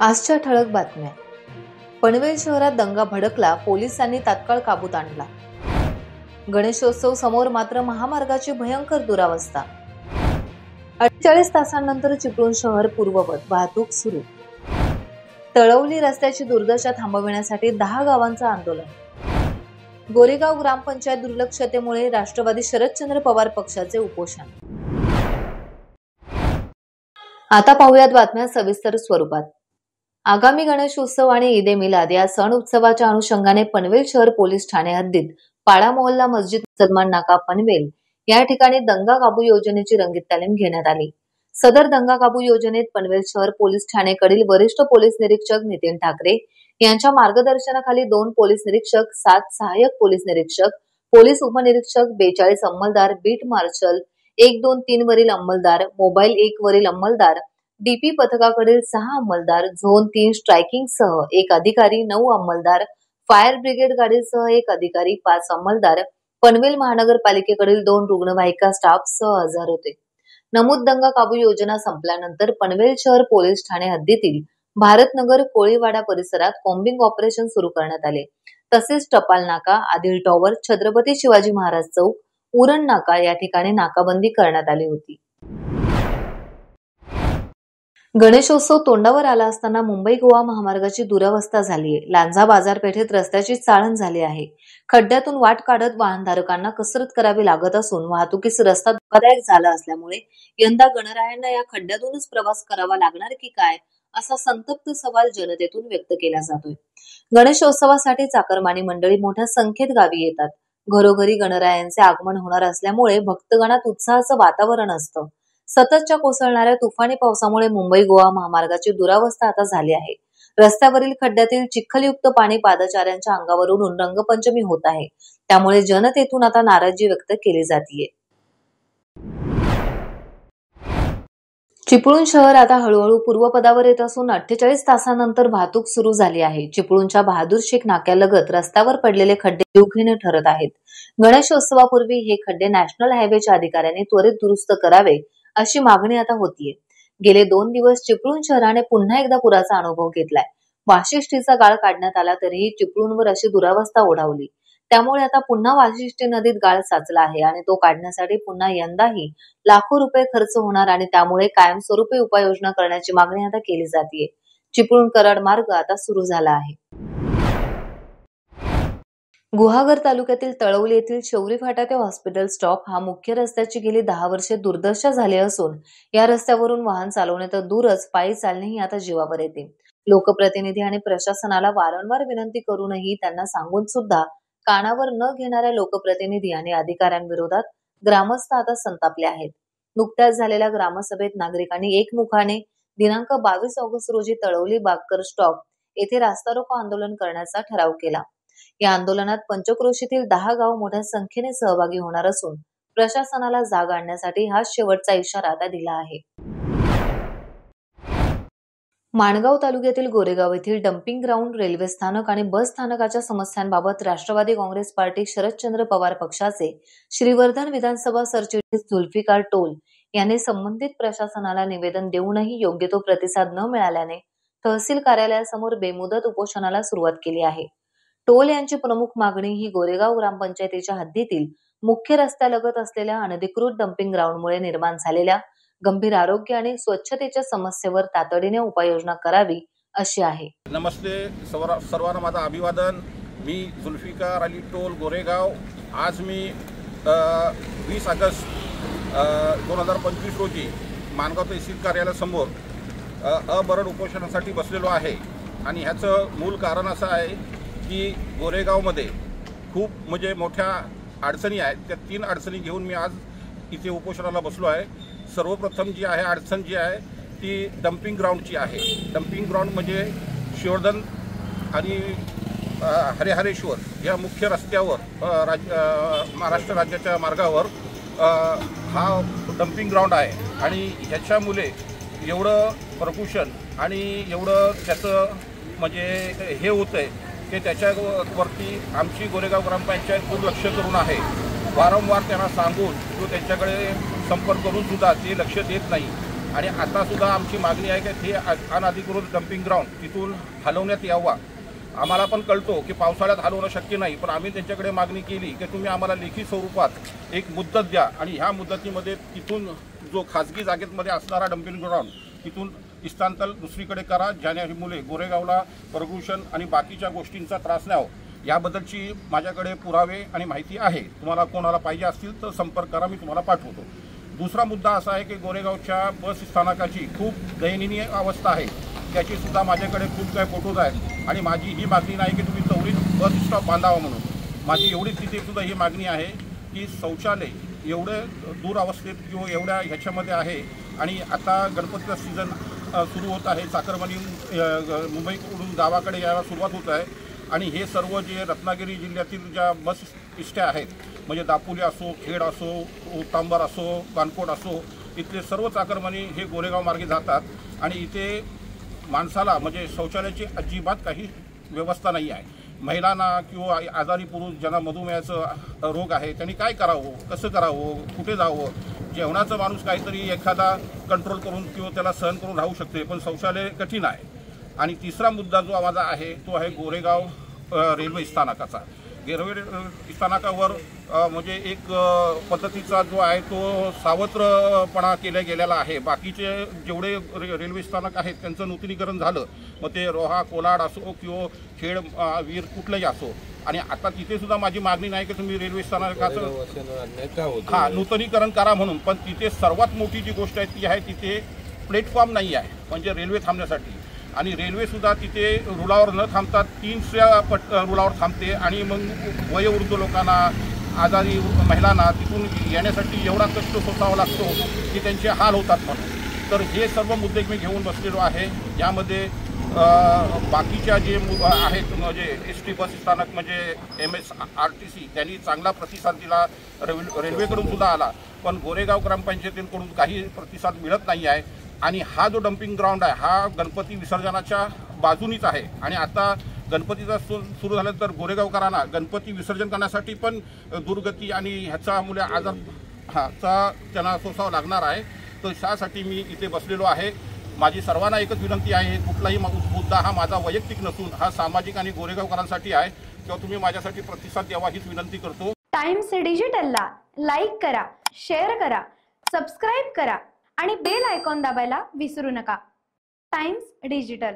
आजच्या ठळक बातम्या. पनवेल शहरात दंगा भडकला, पोलिसांनी तात्काळ काबूत आणला. गणेशोत्सव समोर मात्र महामार्गाची भयंकर दुरावस्था. 48 तासांनंतर चिपळूण शहर पूर्ववत, वाहतूक सुरू. तळवली रस्त्याची दुर्दशा थांबविण्यासाठी 10 गावांचं आंदोलन. गोरेगाव ग्रामपंचायत दुर्लक्षतेमुळे राष्ट्रवादी शरदचंद्र पवार पक्षाचे उपोषण. आता पाहूयात बातम्या सविस्तर स्वरूपात. आगामी गणेश उत्सव आणि ईद ए मिलाद या सण उत्सवाच्या अनुषंगाने पनवेल शहर पोलीस ठाणे हद्दीत पाडा मोहल्ला मस्जिद मुसलमान नाका पनवेल या ठिकाणी दंगा काबू योजनेची रंगीत तालीम घेण्यात आली. सदर दंगा काबू योजनेत पनवेल शहर पोलीस ठाणेकडील वरिष्ठ पोलीस निरीक्षक नितीन ठाकरे यांच्या मार्गदर्शनाखाली 2 पोलीस निरीक्षक, 7 सहाय्यक पोलीस निरीक्षक, पोलीस उपनिरीक्षक, 42 अंमलदार, बीट मार्शल, 1, 2, 3 वरील अंमलदार, मोबाईल 1 वरील अंमलदार, डीपी पथकाकडील 6 अंमलदार, झोन 3 स्ट्रायकिंग सह 1 अधिकारी, 9 अंमलदार, फायर ब्रिगेड गाडीसह 1 अधिकारी, 5 अंमलदार, पनवेल महानगरपालिकेकडील 2 रुग्णवाहिका स्टाफ सह हजर होते. नमूद दंगा काबू योजना संपल्यानंतर पनवेल शहर पोलीस ठाणे हद्दीतील भारतनगर, कोळीवाडा परिसरात कॉम्बिंग ऑपरेशन सुरू करण्यात आले. तसेच टपाल नाका, आदिल टॉवर, छत्रपती शिवाजी महाराज चौक, उरण नाका या ठिकाणी नाकाबंदी करण्यात आली होती. गणेशोत्सव तोंडावर आला असताना मुंबई गोवा महामार्गाची दुरावस्था झालीय. लांजा बाजारपेठेत रस्त्याची चाळण झाली आहे. खड्ड्यातून वाट काढत वाहनधारकांना कसरत करावी लागत असून वाहतुकीस रस्ता धोकादायक झाला असल्यामुळे यंदा गणरायांना या खड्ड्यातूनच प्रवास करावा लागणार की काय, असा संतप्त सवाल जनतेतून व्यक्त केला जातोय. गणेशोत्सवासाठी चाकरमानी मंडळी मोठ्या संख्येत गावी येतात. घरोघरी गणरायांचे आगमन होणार असल्यामुळे भक्तगणात उत्साहाचं वातावरण असतं. सततच्या कोसळणाऱ्या तुफानी पावसामुळे मुंबई गोवा महामार्गाची दुरावस्था आता झाली आहे. रस्त्यावरील खड्ड्यातील चिखलयुक्त पाणी पादचाऱ्यांच्या अंगावरून रंगपंचमी होत आहे. त्यामुळे जनतेतून आता नाराजी व्यक्त केली जातीये. चिपळूण शहर आता हळूहळू पूर्वपदावर येत असून 48 तासांनंतर वाहतूक सुरू झाली आहे. चिपळूणच्या बहादूर शेख नाक्यालगत रस्त्यावर पडलेले खड्डे जीवघेणे ठरत आहेत. गणेशोत्सवापूर्वी हे खड्डे नॅशनल हायवेच्या अधिकाऱ्यांनी त्वरित दुरुस्त करावे अशी मागणी आता होतीये. गेले 2 दिवस चिपळूण शहराने पुन्हा एकदा पुराचा अनुभव घेतलाय. वाशिष्ठीचा गाळ काढण्यात आला तरीही चिपळूणवर अशी दुरावस्था ओढावली. त्यामुळे आता पुन्हा वाशिष्ठी नदीत गाळ साचला आहे आणि तो काढण्यासाठी पुन्हा यंदाही लाखो रुपये खर्च होणार आणि त्यामुळे कायमस्वरूपी उपाययोजना करण्याची मागणी आता केली जातीये. चिपळूण कराड मार्ग आता सुरू झाला आहे. गुहागर तालुक्यातील तळवली येथील शौरी फाटा ते हॉस्पिटल स्टॉप हा मुख्य रस्त्याची गेली 10 वर्षे दुर्दशा झाली असून या रस्त्यावरून वाहन चालवणे तर दूरच पायी चालणेही आता जीवावर येते. लोकप्रतिनिधी आणि प्रशासनाला वारंवार विनंती करूनही त्यांना सांगून सुद्धा कानावर न घेणाऱ्या लोकप्रतिनिधी आणि अधिकाऱ्यांविरोधात ग्रामस्थ आता संतापले आहेत. नुकत्याच झालेल्या ग्रामसभेत नागरिकांनी एकमुखाने दिनांक 22 ऑगस्ट रोजी तळवली बागकर स्टॉप येथे रास्ता रोको आंदोलन करण्याचा ठराव केला. या आंदोलनात पंचक्रोशीतील 10 गाव मोठ्या संख्येने सहभागी होणार असून प्रशासनाला जाग आणण्यासाठी हा शेवटचा इशारा आता दिला आहे. माणगाव तालुक्यातील गोरेगाव येथील डम्पिंग ग्राउंड, रेल्वे स्थानक आणि बस स्थानकाच्या समस्यांबाबत राष्ट्रवादी काँग्रेस पार्टी शरदचंद्र पवार पक्षाचे श्रीवर्धन विधानसभा सरचिटणीस झुल्फिकार टोल यांनी संबंधित प्रशासनाला निवेदन देऊनही योग्य तो प्रतिसाद न मिळाल्याने तहसील कार्यालयासमोर बेमुदत उपोषणाला सुरुवात केली आहे. टोल यांची प्रमुख मागणी ही गोरेगाव ग्रामपंचायतीच्या हद्दीतील मुख्य रस्त्यालगत असलेल्या अनधिकृत डम्पिंग ग्राउंडमुळे निर्माण झालेल्या गंभीर आरोग्य आणि स्वच्छतेच्या समस्येवर तातडीने उपाययोजना करावी अशी आहे. नमस्ते सर्वांना माझं अभिवादन. मी झुल्फिकार अली टोल गोरेगाव. आज मी 20 ऑगस्ट 2025 रोजी माणगाव तहसील कार्यालयासमोर अबरड उपोषणासाठी बसलेलो आहे आणि ह्याचं मूल कारण असं आहे की गोरेगावमध्ये खूप म्हणजे मोठ्या अडचणी आहेत. त्या 3 अडचणी घेऊन मी आज इथे उपोषणाला बसलो आहे. सर्वप्रथम जी आहे अडचण जी आहे ती डम्पिंग ग्राउंडची आहे. डम्पिंग ग्राउंड म्हणजे श्रीवर्धन आणि हरेहरेश्वर या मुख्य रस्त्यावर महाराष्ट्र राज्याच्या मार्गावर हा डम्पिंग ग्राउंड आहे आणि ह्याच्यामुळे एवढं प्रदूषण आणि एवढं त्याचं म्हणजे हे होतं आहे की त्याच्यावरती आमची गोरेगाव ग्रामपंचायत दुर्लक्ष करून आहे. वारंवार त्यांना सांगून तो त्यांच्याकडे संपर्क करून सुद्धा ते लक्ष देत नाही. आणि आता सुद्धा आमची मागणी आहे की ते अनधिकृत डम्पिंग ग्राउंड तिथून हलवण्यात यावा. आम्हाला पण कळतो की पावसाळ्यात हलवणं शक्य नाही, पण आम्ही त्यांच्याकडे मागणी केली की तुम्ही आम्हाला लेखी स्वरूपात एक मुदत द्या आणि ह्या मुदतीमध्ये तिथून जो खाजगी जागेमध्ये असणारा डम्पिंग ग्राउंड तिथून स्थानांतर दुसरीकडे करा, ज्यामुळे गोरेगावला प्रदूषण आणि बाकीच्या गोष्टींचा त्रास नाही हो. याबद्दलची माझ्याकडे पुरावे आणि माहिती आहे. तुम्हाला कोणाला पाहिजे असतील तर संपर्क करा, मी तुम्हाला पाठवतो. दुसरा मुद्दा असा आहे की गोरेगावच्या बस स्थानकाची खूप दयनीय अवस्था आहे. त्याची सुद्धा माझ्याकडे खूप काही फोटोज आहेत आणि माझी ही मागणी नाही की तुम्ही त्वरित बस स्टॉप बांधावा म्हणून. माझी एवढीच तिथे सुद्धा ही मागणी आहे की शौचालय एवढे दूर अवस्थेत किंवा एवढ्या ह्याच्यामध्ये आहे आणि आता गणपतीचा सीझन सुरू होत आहे. चाकरमानी मुंबईकडून गावाकडे यायला सुरुवात होत आहे आणि हे सर्व जे रत्नागिरी जिल्ह्यातील ज्या बस इष्ट्या आहेत, म्हणजे दापोली असो, खेड असो, तांबर असो, कानकोट असो, इथले सर्व चाकरमानी हे गोरेगाव मार्गे जातात आणि इथे माणसाला म्हणजे शौचालयाची अजिबात काही व्यवस्था नाही आहे. महिलांना किंवा आजारी पुरुष ज्यांना मधुमेहाचं रोग आहे त्यांनी काय करावं, कसं करावं, कुठे जावं. जेवणाचं माणूस काहीतरी एखादा कंट्रोल करून किंवा त्याला सहन करून राहू शकते, पण शौचालय कठीण आहे. आणि तिसरा मुद्दा जो माझा आहे तो आहे गोरेगाव रेल्वे स्थानकाचा. रेल्वे स्थानकावर म्हणजे एक पद्धतीचा जो आहे तो सावत्रपणा केला गेलेला आहे. बाकीचे जेवढे रेल्वे स्थानक आहेत त्यांचं नूतनीकरण झालं, मग ते रोहा, कोलाड असो किंवा खेड, वीर कुठलंही असो. आणि आता तिथे सुद्धा माझी मागणी नाही की तुम्ही रेल्वे स्थानकाचं नूतनीकरण करा म्हणून, पण तिथे सर्वात मोठी जी गोष्ट आहे ती आहे तिथे प्लॅटफॉर्म नाही आहे म्हणजे रेल्वे थांबण्यासाठी. आणि रेल्वेसुद्धा तिथे रुळावर न थांबता 300 रुळावर थांबते आणि मग वयोवृद्ध लोकांना, आजारी महिलांना तिथून येण्यासाठी एवढा कष्ट सोसावा लागतो की त्यांचे हाल होतात म्हणून. तर हे सर्व मुद्दे मी घेऊन बसलेलो आहे. यामध्ये बाकीच्या जे आहेत म्हणजे ST बस स्थानक म्हणजे MSRTC त्यांनी चांगला प्रतिसाद दिला, रेल्वेकडून सुद्धा आला, पण गोरेगाव ग्रामपंचायतीकडून काही प्रतिसाद मिळत नाही आहे. आणि हा जो डम्पिंग ग्राउंड आहे हा गणपती विसर्जनाच्या बाजूनीच आहे आणि आता गणपतीचा सुरू झालं तर गोरेगावकरांना गणपती विसर्जन करण्यासाठी पण दुर्गती आणि ह्याच्यामुळे आजार त्यांना सोसावं लागणार आहे. तर त्यासाठी मी इथे बसलेलो आहे. माझी सर्वांना एकच विनंती आहे, कुठलाही मुद्दा हा माझा वैयक्तिक नसून हा सामाजिक आणि गोरेगावकरांसाठी आहे, तेव्हा तुम्ही माझ्यासाठी प्रतिसाद द्यावा हीच विनंती करतो. टाइम्स डिजिटलला लाईक करा, शेअर करा, सबस्क्राईब करा आणि बेल आयकॉन दाबायला विसरू नका. Times digital.